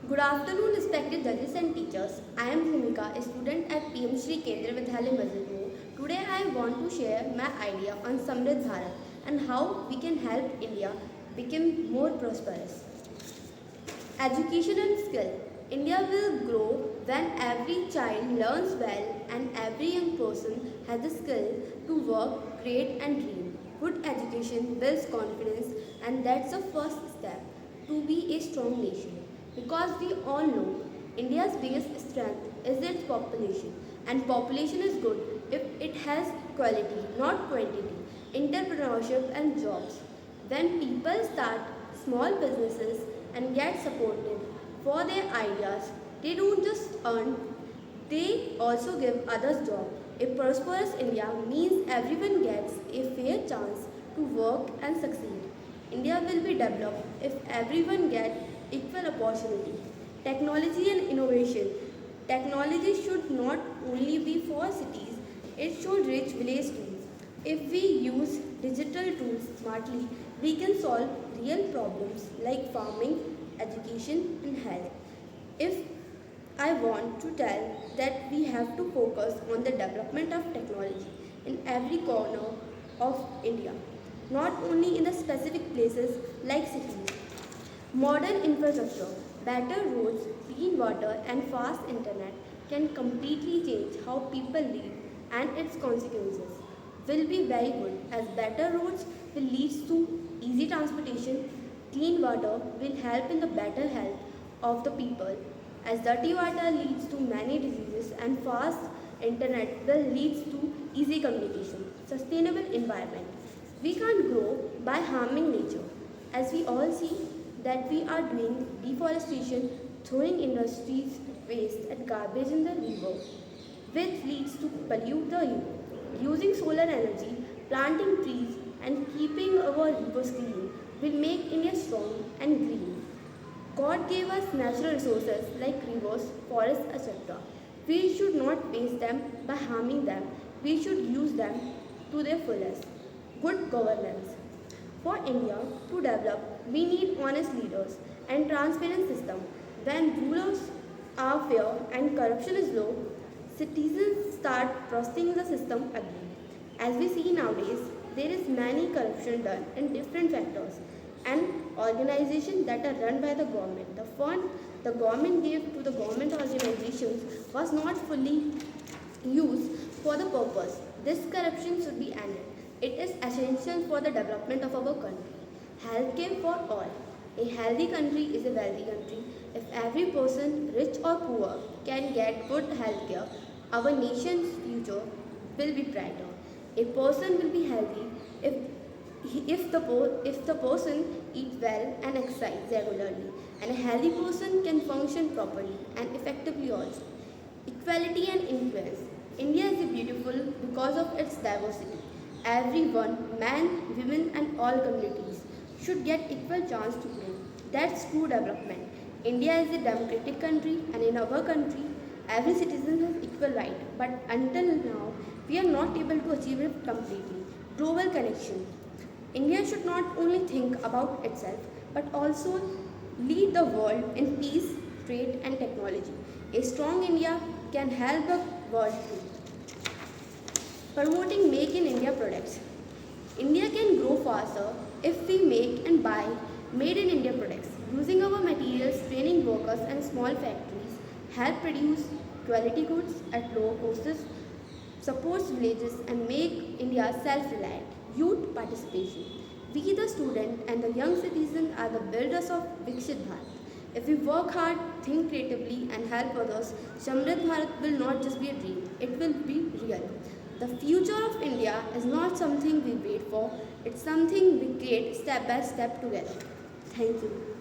Good afternoon, respected judges and teachers. I am Bhumika, a student at PM Shri Kendra Vidyalaya Mazalpur. Today I want to share my idea on Samrit Bharat and how we can help India become more prosperous. Education and skill. India will grow when every child learns well and every young person has the skill to work, create and dream. Good education builds confidence and that's the first step to be a strong nation. Because we all know India's biggest strength is its population and population is good if it has quality, not quantity, entrepreneurship and jobs. When people start small businesses and get supported for their ideas, they don't just earn, they also give others job. A prosperous India means everyone gets a fair chance to work and succeed. India will be developed if everyone gets equal opportunity. Technology and innovation. Technology should not only be for cities, it should reach village too. If we use digital tools smartly, we can solve real problems like farming, education, and health. If I want to tell that we have to focus on the development of technology in every corner of India, not only in the specific places like cities. Modern infrastructure, better roads, clean water, and fast internet can completely change how people live, and its consequences will be very good as better roads will lead to easy transportation, clean water will help in the better health of the people, as dirty water leads to many diseases, and fast internet will lead to easy communication, sustainable environment. We can't grow by harming nature, as we all see that we are doing deforestation, throwing industries waste and garbage in the river, which leads to pollute the river. Using solar energy, planting trees and keeping our rivers clean will make India strong and green. God gave us natural resources like rivers, forests, etc. We should not waste them by harming them. We should use them to their fullest. Good governance. For India to develop, we need honest leaders and transparent system. When rulers are fair and corruption is low, citizens start trusting the system again. As we see nowadays, there is many corruption done in different sectors and organizations that are run by the government. The fund the government gave to the government organizations was not fully used for the purpose. This corruption should be ended. It is essential for the development of our country. Healthcare for all. A healthy country is a wealthy country. If every person, rich or poor, can get good healthcare, our nation's future will be brighter. A person will be healthy if if the person eats well and exercise regularly, and a healthy person can function properly and effectively also. Equality and influence. India is beautiful because of its diversity. Everyone, men, women, and all communities should get equal chance to grow. That's true development. India is a democratic country, and in our country, every citizen has equal right. But until now, we are not able to achieve it completely. Global connection. India should not only think about itself, but also lead the world in peace, trade, and technology. A strong India can help the world too. Promoting Make in India products. India can grow faster if we make and buy made in India products. Using our materials, training workers, and small factories help produce quality goods at lower costs, supports villages, and make India self-reliant. Youth participation. We, the student and the young citizen, are the builders of Viksit Bharat. If we work hard, think creatively, and help others, Samrit Bharat will not just be a dream, it will be real. The future of India is not something we wait for, it's something we create step by step together. Thank you.